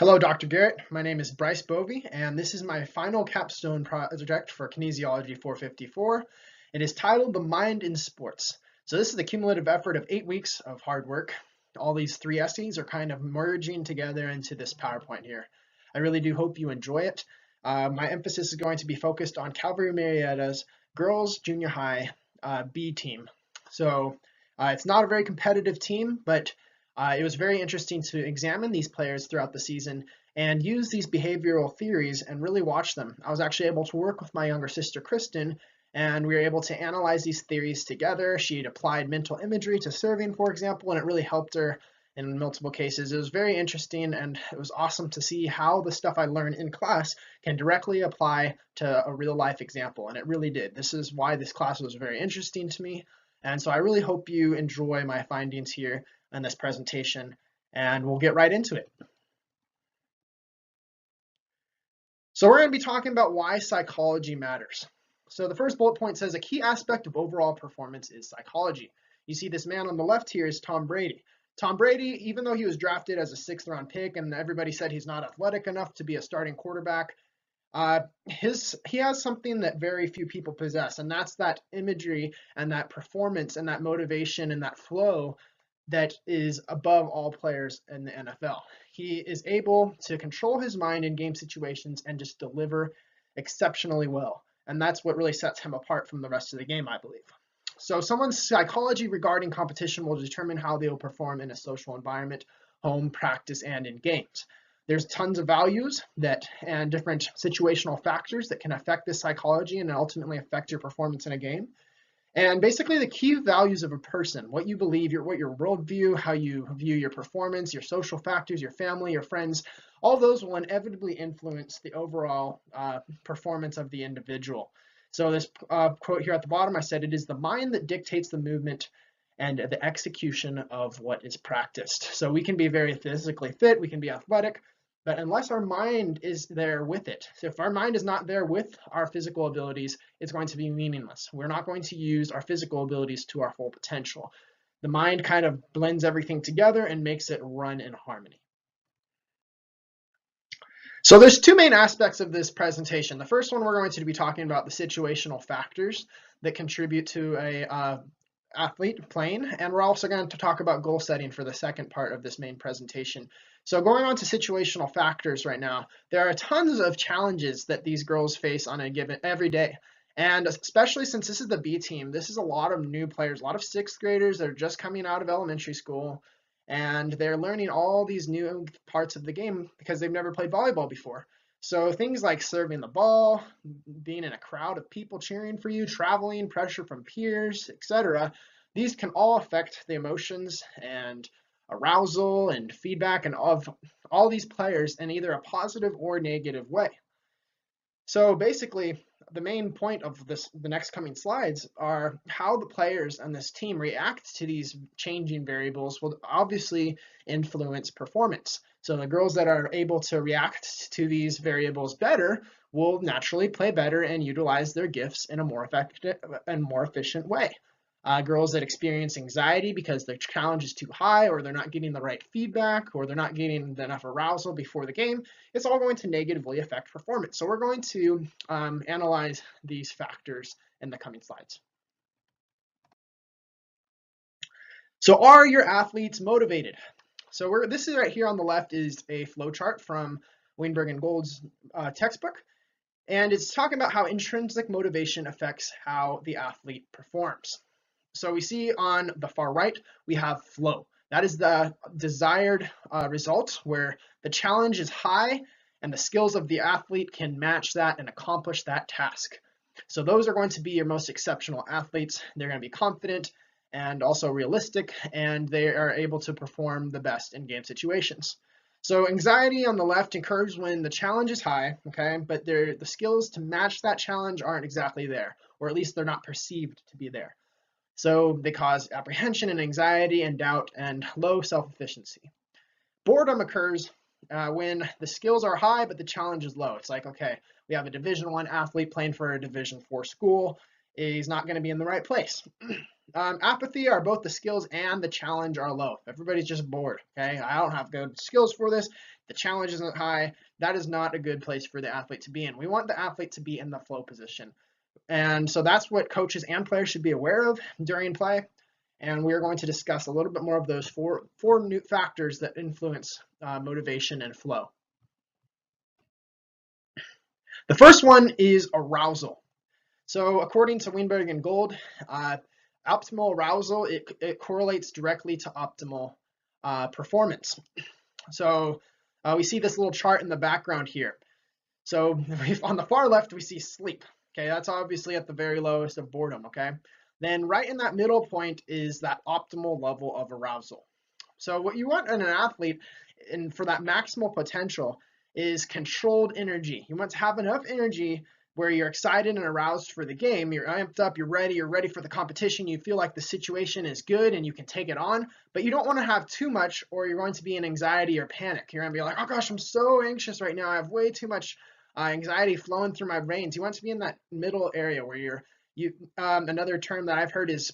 Hello, Dr. Garrett. My name is Bryce Bovey, and this is my final capstone project for Kinesiology 454. It is titled The Mind in Sports. So this is the cumulative effort of 8 weeks of hard work. All these three essays are kind of merging together into this PowerPoint here. I really do hope you enjoy it. My emphasis is going to be focused on Calvary Marietta's girls junior high B team. So it's not a very competitive team, but it was very interesting to examine these players throughout the season and use these behavioral theories and really watch them. I was actually able to work with my younger sister, Kristen, and we were able to analyze these theories together. She had applied mental imagery to serving, for example, and it really helped her in multiple cases. It was very interesting, and it was awesome to see how the stuff I learned in class can directly apply to a real life example, and it really did. This is why this class was very interesting to me, and so I really hope you enjoy my findings here in this presentation, and we'll get right into it. So we're going to be talking about why psychology matters. So the first bullet point says a key aspect of overall performance is psychology. You see this man on the left here is Tom Brady. Tom Brady, even though he was drafted as a 6th round pick and everybody said he's not athletic enough to be a starting quarterback, he has something that very few people possess, and that's that imagery and that performance and that motivation and that flow that is above all players in the NFL. He is able to control his mind in game situations and just deliver exceptionally well. And that's what really sets him apart from the rest of the game, I believe. So someone's psychology regarding competition will determine how they will perform in a social environment, home, practice, and in games. There's tons of values and different situational factors that can affect this psychology and ultimately affect your performance in a game. And basically the key values of a person, what you believe, what your worldview, how you view your performance, your social factors, your family, your friends, all those will inevitably influence the overall performance of the individual. So this quote here at the bottom, I said, it is the mind that dictates the movement and the execution of what is practiced. So we can be very physically fit, we can be athletic, but unless our mind is there with it, so if our mind is not there with our physical abilities, it's going to be meaningless. We're not going to use our physical abilities to our full potential. The mind kind of blends everything together and makes it run in harmony. So there's two main aspects of this presentation. The first one, we're going to be talking about the situational factors that contribute to a athlete playing, and we're also going to talk about goal setting for the second part of this main presentation. So going on to situational factors right now, there are tons of challenges that these girls face on every day. And especially since this is the B team, this is a lot of new players, a lot of 6th graders that are just coming out of elementary school, and they're learning all these new parts of the game because they've never played volleyball before. So things like serving the ball, being in a crowd of people cheering for you, traveling, pressure from peers, etc., these can all affect the emotions and arousal and feedback and of all these players in either a positive or negative way. So basically, the main point of the next coming slides are how the players and this team react to these changing variables will obviously influence performance. So the girls that are able to react to these variables better will naturally play better and utilize their gifts in a more effective and more efficient way. Girls that experience anxiety because their challenge is too high, or they're not getting the right feedback, or they're not getting enough arousal before the game, it's all going to negatively affect performance. So we're going to analyze these factors in the coming slides. So are your athletes motivated? So this is right here on the left is a flowchart from Weinberg and Gold's textbook, and it's talking about how intrinsic motivation affects how the athlete performs. So we see on the far right, we have flow. That is the desired result where the challenge is high and the skills of the athlete can match that and accomplish that task. So those are going to be your most exceptional athletes. They're going to be confident and also realistic, and they are able to perform the best in game situations. So anxiety on the left occurs when the challenge is high, okay, but the skills to match that challenge aren't exactly there, or at least they're not perceived to be there. So they cause apprehension and anxiety and doubt and low self-efficiency. Boredom occurs when the skills are high, but the challenge is low. It's like, okay, we have a Division I athlete playing for a Division IV school. He's not going to be in the right place. Apathy are both the skills and the challenge are low. Everybody's just bored. Okay, I don't have good skills for this. The challenge isn't high. That is not a good place for the athlete to be in. We want the athlete to be in the flow position. And so that's what coaches and players should be aware of during play. And we're going to discuss a little bit more of those four new factors that influence motivation and flow. The first one is arousal. So according to Weinberg and Gold, optimal arousal, it correlates directly to optimal performance. So we see this little chart in the background here. So on the far left, we see sleep. Okay, that's obviously at the very lowest of boredom, okay? Then right in that middle point is that optimal level of arousal. So what you want in an athlete, and for that maximal potential, is controlled energy. You want to have enough energy where you're excited and aroused for the game, you're amped up, you're ready for the competition, you feel like the situation is good and you can take it on, but you don't want to have too much or you're going to be in anxiety or panic. You're going to be like, oh gosh, I'm so anxious right now, I have way too much anxiety flowing through my veins. You want to be in that middle area where another term that I've heard is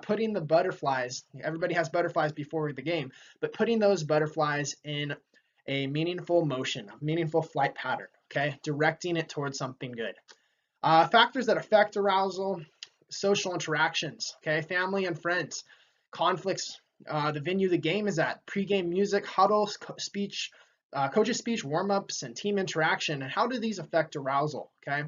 putting the butterflies, everybody has butterflies before the game, but putting those butterflies in a meaningful motion, a meaningful flight pattern, okay? Directing it towards something good. Factors that affect arousal, social interactions, okay? Family and friends, conflicts, the venue the game is at, pregame music, huddles, speech, coach's speech, warm-ups, and team interaction, and how do these affect arousal, okay?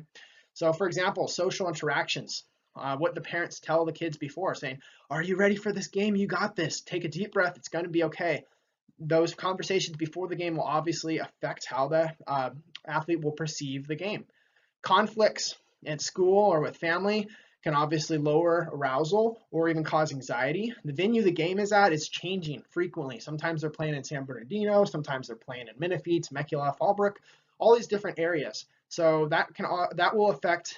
So for example, social interactions, what the parents tell the kids before, saying, are you ready for this game? You got this. Take a deep breath. It's going to be okay. Those conversations before the game will obviously affect how the athlete will perceive the game. Conflicts at school or with family can obviously lower arousal or even cause anxiety. The venue the game is at is changing frequently. Sometimes they're playing in San Bernardino, sometimes they're playing in Menifee, Temecula, Fallbrook, all these different areas. So that will affect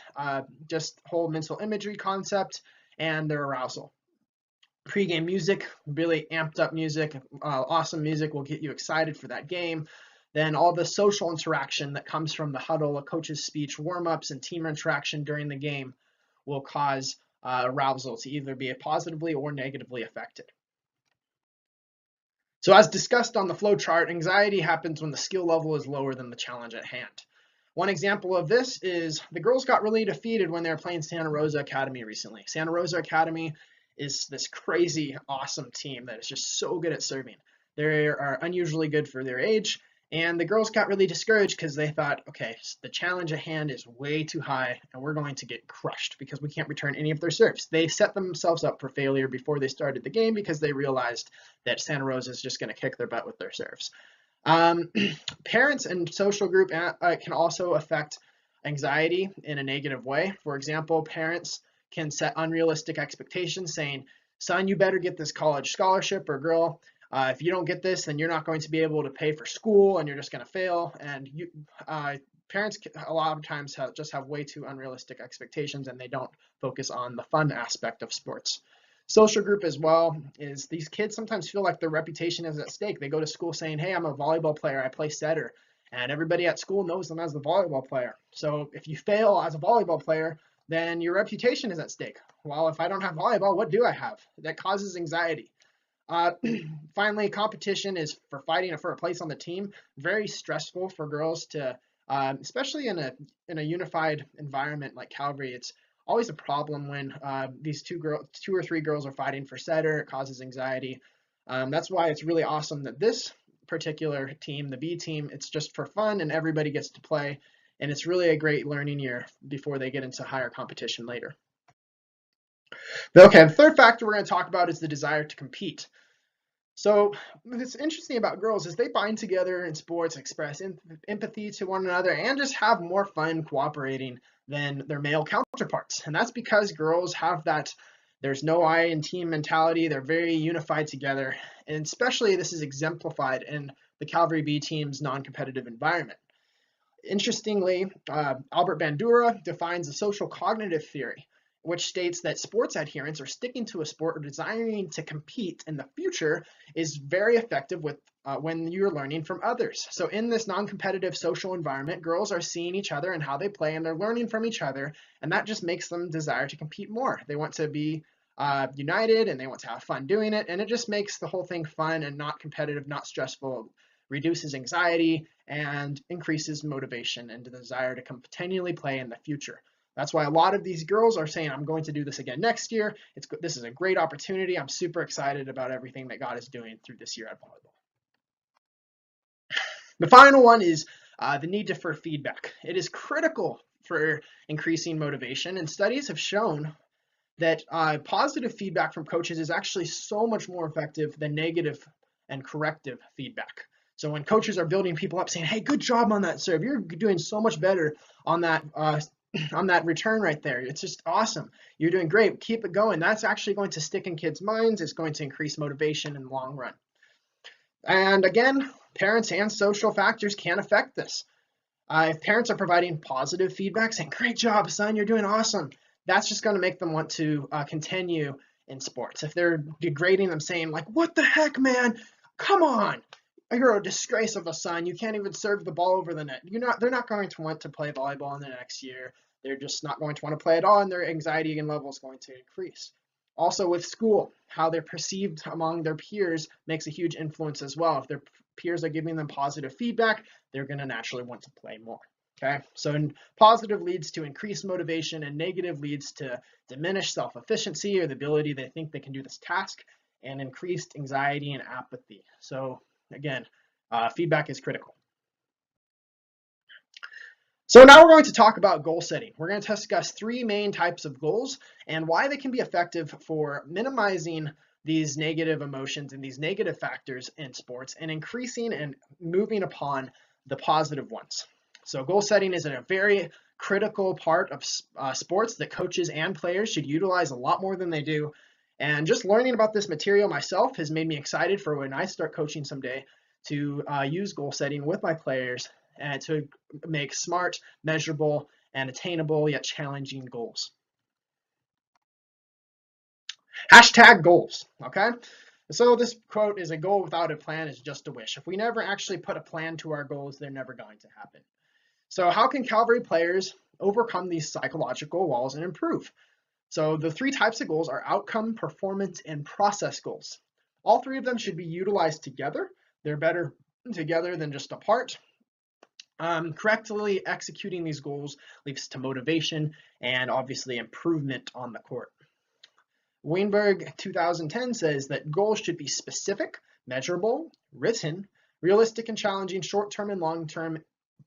just whole mental imagery concept and their arousal. Pre-game music, really amped up music, awesome music will get you excited for that game. Then all the social interaction that comes from the huddle, a coach's speech, warm-ups, and team interaction during the game will cause arousal to either be positively or negatively affected. So as discussed on the flow chart, anxiety happens when the skill level is lower than the challenge at hand. One example of this is the girls got really defeated when they were playing Santa Rosa Academy recently. Santa Rosa Academy is this crazy, awesome team that is just so good at serving. They are unusually good for their age, and the girls got really discouraged because they thought, okay, the challenge at hand is way too high, and we're going to get crushed because we can't return any of their serves. They set themselves up for failure before they started the game because they realized that Santa Rosa is just going to kick their butt with their serves. Parents and social group can also affect anxiety in a negative way. For example, parents can set unrealistic expectations saying, son, you better get this college scholarship, or girl, if you don't get this, then you're not going to be able to pay for school and you're just going to fail. And parents a lot of times just have way too unrealistic expectations and they don't focus on the fun aspect of sports. Social group as well is these kids sometimes feel like their reputation is at stake. They go to school saying, hey, I'm a volleyball player, I play setter, and everybody at school knows them as the volleyball player. So if you fail as a volleyball player, then your reputation is at stake. Well, if I don't have volleyball, what do I have? That causes anxiety. Finally, competition is for fighting for a place on the team. Very stressful for girls to, especially in a unified environment like Calvary. It's always a problem when these two or three girls are fighting for setter. It causes anxiety. That's why it's really awesome that this particular team, the B team, it's just for fun and everybody gets to play. And it's really a great learning year before they get into higher competition later. Okay, the third factor we're going to talk about is the desire to compete. So what's interesting about girls is they bind together in sports, express empathy to one another, and just have more fun cooperating than their male counterparts. And that's because girls have that, there's no I in team mentality. They're very unified together. And especially this is exemplified in the Calvary B team's non-competitive environment. Interestingly, Albert Bandura defines a social cognitive theory, which states that sports adherents or sticking to a sport or desiring to compete in the future is very effective with when you're learning from others. So in this non-competitive social environment, girls are seeing each other and how they play, and they're learning from each other, and that just makes them desire to compete more. They want to be united and they want to have fun doing it. And it just makes the whole thing fun and not competitive, not stressful, reduces anxiety, and increases motivation and the desire to continually play in the future. That's why a lot of these girls are saying, I'm going to do this again next year. This is a great opportunity. I'm super excited about everything that God is doing through this year at volleyball. The final one is the need for feedback. It is critical for increasing motivation, and studies have shown that positive feedback from coaches is actually so much more effective than negative and corrective feedback. So when coaches are building people up, saying, "Hey, good job on that serve. You're doing so much better on that on that return right there. It's just awesome. You're doing great. Keep it going." That's actually going to stick in kids' minds. It's going to increase motivation in the long run. And again, parents and social factors can affect this. If parents are providing positive feedback, saying, "Great job, son, you're doing awesome," that's just going to make them want to continue in sports. If they're degrading them, saying, like, "What the heck, man? Come on. You're a disgrace of a son. You can't even serve the ball over the net." They're not going to want to play volleyball in the next year. They're just not going to want to play at all, and their anxiety and level is going to increase. Also with school, how they're perceived among their peers makes a huge influence as well. If their peers are giving them positive feedback, they're going to naturally want to play more. Okay, so positive leads to increased motivation, and negative leads to diminished self-efficiency or the ability they think they can do this task, and increased anxiety and apathy. So again, feedback is critical. So now we're going to talk about goal setting. We're going to discuss three main types of goals and why they can be effective for minimizing these negative emotions and these negative factors in sports and increasing and moving upon the positive ones. So goal setting is a very critical part of sports that coaches and players should utilize a lot more than they do. And just learning about this material myself has made me excited for when I start coaching someday to use goal setting with my players and to make smart, measurable, and attainable yet challenging goals. Hashtag goals, okay? So this quote is, "A goal without a plan is just a wish." If we never actually put a plan to our goals, they're never going to happen. So how can Calvary players overcome these psychological walls and improve? So the three types of goals are outcome, performance, and process goals. All three of them should be utilized together. They're better together than just apart. Correctly executing these goals leads to motivation and obviously improvement on the court. Weinberg 2010 says that goals should be specific, measurable, written, realistic and challenging, short-term and long-term,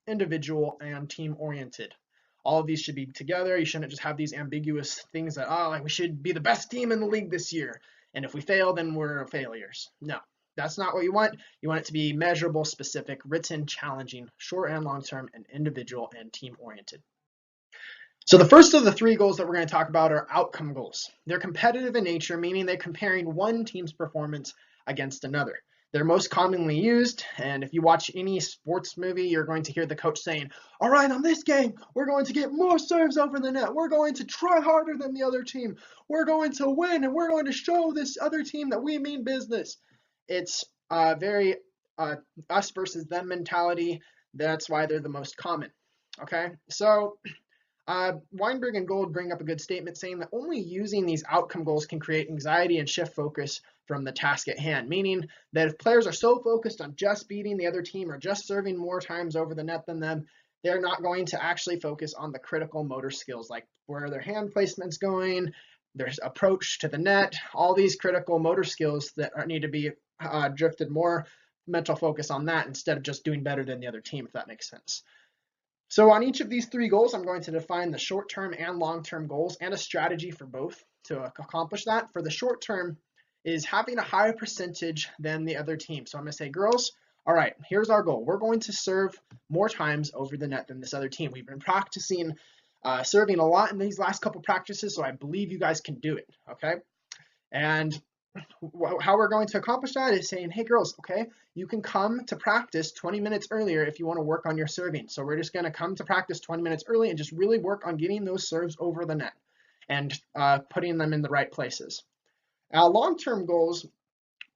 individual, and team-oriented. All of these should be together. You shouldn't just have these ambiguous things that, like we should be the best team in the league this year, and if we fail, then we're failures. No. That's not what you want. You want it to be measurable, specific, written, challenging, short and long term, and individual and team oriented. So the first of the three goals that we're going to talk about are outcome goals. They're competitive in nature, meaning they're comparing one team's performance against another. They're most commonly used, and if you watch any sports movie, you're going to hear the coach saying, "All right, on this game, we're going to get more serves over the net. We're going to try harder than the other team. We're going to win, and we're going to show this other team that we mean business." It's very us versus them mentality. That's why they're the most common. Okay, so Weinberg and Gold bring up a good statement saying that only using these outcome goals can create anxiety and shift focus from the task at hand, meaning that if players are so focused on just beating the other team or just serving more times over the net than them, they're not going to actually focus on the critical motor skills, like where their hand placement's going, their approach to the net, all these critical motor skills that need to be drifted more mental focus on that instead of just doing better than the other team, if that makes sense. So on each of these three goals, I'm going to define the short-term and long-term goals and a strategy for both to accomplish that. For the short-term is having a higher percentage than the other team. So I'm going to say, girls, all right, here's our goal. We're going to serve more times over the net than this other team. We've been practicing serving a lot in these last couple practices, so I believe you guys can do it, okay? And how we're going to accomplish that is saying, "Hey girls, okay, you can come to practice 20 minutes earlier if you want to work on your serving." So we're just going to come to practice 20 minutes early and just really work on getting those serves over the net and putting them in the right places. Our long-term goals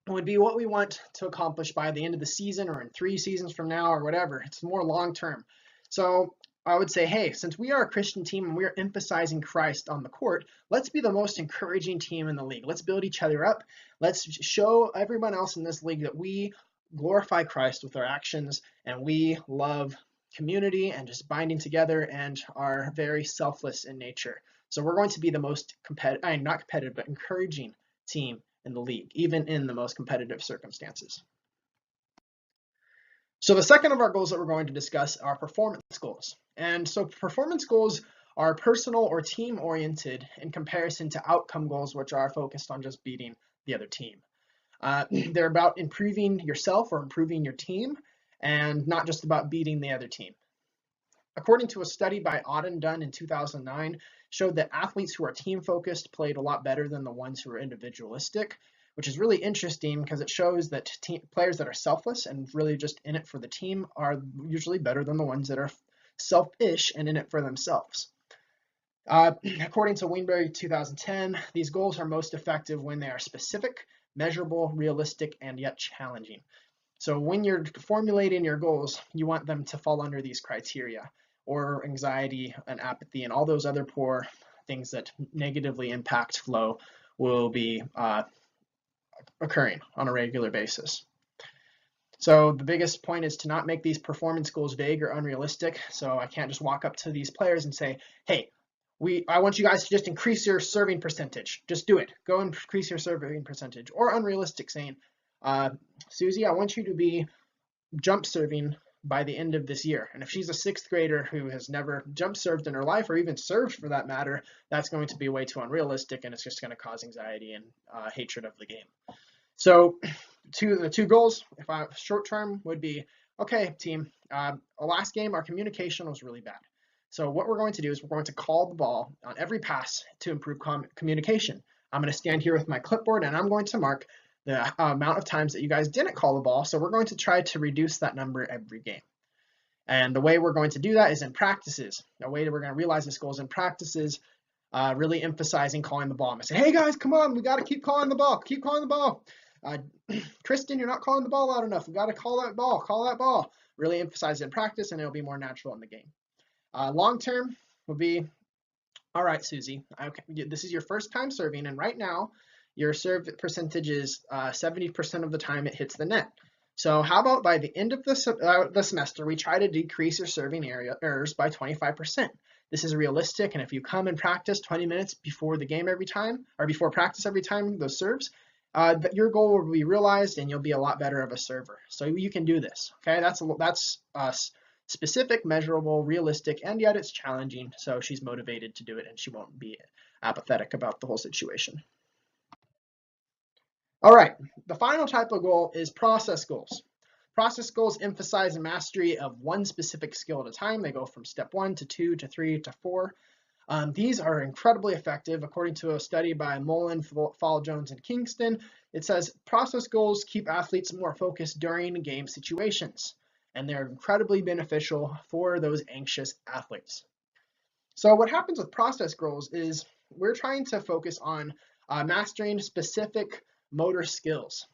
would be what we want to accomplish by the end of the season or in 3 seasons from now or whatever. It's more long-term. So I would say, hey, since we are a Christian team and we are emphasizing Christ on the court, let's be the most encouraging team in the league. Let's build each other up. Let's show everyone else in this league that we glorify Christ with our actions and we love community and just binding together and are very selfless in nature. So we're going to be the most competitive, not competitive, but encouraging team in the league, even in the most competitive circumstances. So the second of our goals that we're going to discuss are performance goals. And so performance goals are personal or team oriented in comparison to outcome goals, which are focused on just beating the other team. They're about improving yourself or improving your team and not just about beating the other team. According to a study by Auden done in 2009, showed that athletes who are team focused played a lot better than the ones who are individualistic, which is really interesting because it shows that players that are selfless and really just in it for the team are usually better than the ones that are selfish and in it for themselves. According to Weinberg 2010, these goals are most effective when they are specific, measurable, realistic, and yet challenging. So when you're formulating your goals, you want them to fall under these criteria, or anxiety and apathy and all those other poor things that negatively impact flow will be occurring on a regular basis. So the biggest point is to not make these performance goals vague or unrealistic. So I can't just walk up to these players and say, hey, I want you guys to just increase your serving percentage. Just do it. Go and increase your serving percentage. Or unrealistic, saying, Susie, I want you to be jump serving by the end of this year. And if she's a sixth grader who has never jump served in her life, or even served for that matter, that's going to be way too unrealistic, and it's just going to cause anxiety and hatred of the game. So the two goals, if I short term, would be, okay, team, last game, our communication was really bad. So what we're going to do is we're going to call the ball on every pass to improve communication. I'm going to stand here with my clipboard and I'm going to mark the amount of times that you guys didn't call the ball. So we're going to try to reduce that number every game. And the way we're going to do that is in practices. The way that we're going to realize this goal is in practices, really emphasizing calling the ball. I'm going to say, hey guys, come on, we got to keep calling the ball. Keep calling the ball. Kristen, you're not calling the ball loud enough. We got to call that ball. Call that ball. Really emphasize it in practice, and it'll be more natural in the game. Long term will be, all right, Susie, okay, this is your first time serving, and right now your serve percentage is 70% of the time it hits the net. So how about by the end of the semester, we try to decrease your serving errors by 25%. This is realistic, and if you come and practice 20 minutes before the game every time, or before practice every time those serves, your goal will be realized and you'll be a lot better of a server. So you can do this, okay? That's specific, measurable, realistic, and yet it's challenging. So she's motivated to do it and she won't be apathetic about the whole situation. All right, the final type of goal is process goals. Process goals emphasize mastery of one specific skill at a time. They go from step 1 to 2 to 3 to 4. These are incredibly effective. According to a study by Mullen, Fall, Jones, and Kingston, it says process goals keep athletes more focused during game situations, and they're incredibly beneficial for those anxious athletes. So what happens with process goals is we're trying to focus on mastering specific motor skills.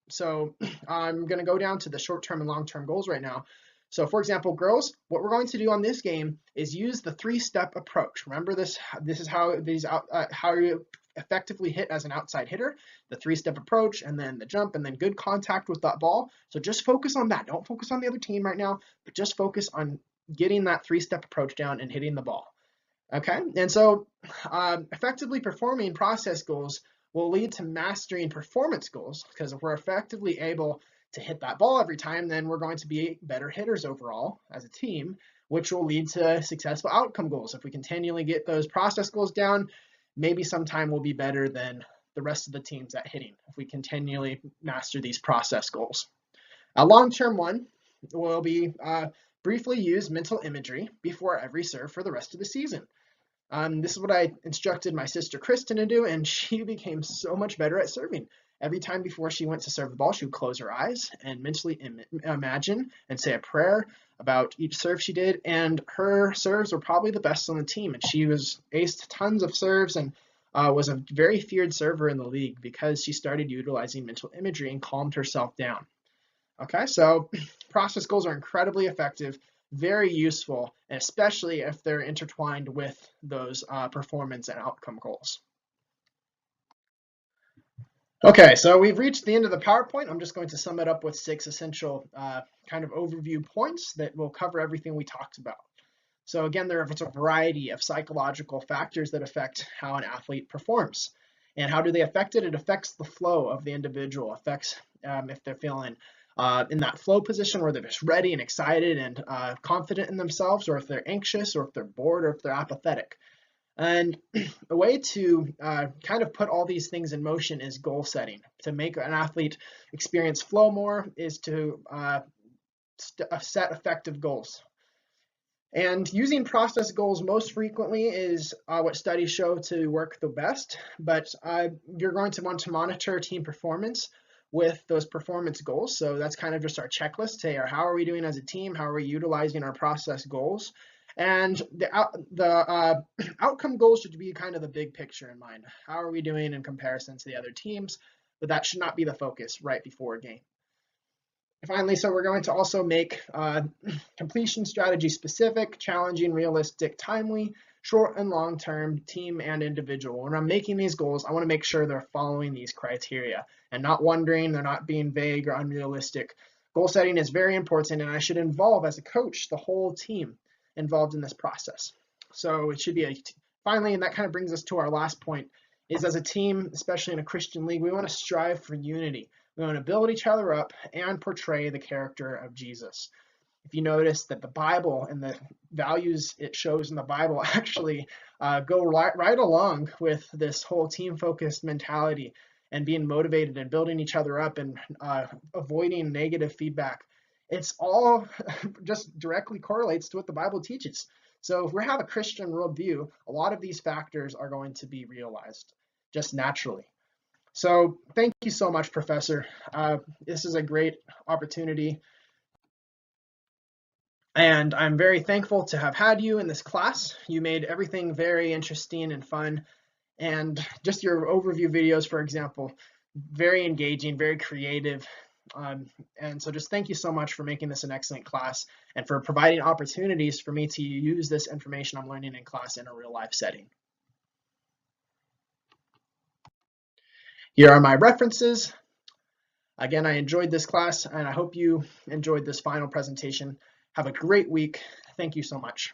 So I'm going to go down to the short-term and long-term goals right now. So for example, girls, what we're going to do on this game is use the 3-step approach. Remember this is how you effectively hit as an outside hitter, the 3-step approach, and then the jump, and then good contact with that ball. So just focus on that. Don't focus on the other team right now, but just focus on getting that 3-step approach down and hitting the ball. Okay, and so effectively performing process goals will lead to mastering performance goals, because if we're effectively able to hit that ball every time, then we're going to be better hitters overall as a team, which will lead to successful outcome goals. If we continually get those process goals down, maybe sometime we'll be better than the rest of the teams at hitting if we continually master these process goals. A long-term one will be briefly use mental imagery before every serve for the rest of the season. This is what I instructed my sister Kristen to do, and she became so much better at serving. Every time before she went to serve the ball, she would close her eyes and mentally imagine and say a prayer about each serve she did, and her serves were probably the best on the team, and she aced tons of serves and was a very feared server in the league because she started utilizing mental imagery and calmed herself down. Okay, so process goals are incredibly effective very useful, and especially if they're intertwined with those performance and outcome goals. Okay, so we've reached the end of the PowerPoint. I'm just going to sum it up with 6 essential kind of overview points that will cover everything we talked about. So again, there is a variety of psychological factors that affect how an athlete performs. And how do they affect it? It affects the flow of the individual, affects if they're feeling in that flow position where they're just ready and excited and confident in themselves, or if they're anxious, or if they're bored, or if they're apathetic. And a way to kind of put all these things in motion is goal setting. To make an athlete experience flow more is to set effective goals. And using process goals most frequently is what studies show to work the best, but you're going to want to monitor team performance with those performance goals. So that's kind of just our checklist. Hey, how are we doing as a team? How are we utilizing our process goals? And the outcome goals should be kind of the big picture in mind. How are we doing in comparison to the other teams? But that should not be the focus right before a game. Finally, so we're going to also make completion strategy specific, challenging, realistic, timely, short and long-term, team and individual. When I'm making these goals, I want to make sure they're following these criteria and not wondering, they're not being vague or unrealistic. Goal setting is very important, and I should involve, as a coach, the whole team involved in this process. So it should be finally, and that kind of brings us to our last point, is as a team, especially in a Christian league, we want to strive for unity. We want to build each other up and portray the character of Jesus. If you notice that the Bible and the values it shows in the Bible actually go right along with this whole team-focused mentality and being motivated and building each other up and avoiding negative feedback, it's all just directly correlates to what the Bible teaches. So if we have a Christian worldview, a lot of these factors are going to be realized just naturally. So thank you so much, Professor. This is a great opportunity. And I'm very thankful to have had you in this class. You made everything very interesting and fun. And just your overview videos, for example, very engaging, very creative. And so just thank you so much for making this an excellent class and for providing opportunities for me to use this information I'm learning in class in a real life setting. Here are my references. Again, I enjoyed this class, and I hope you enjoyed this final presentation. Have a great week. Thank you so much.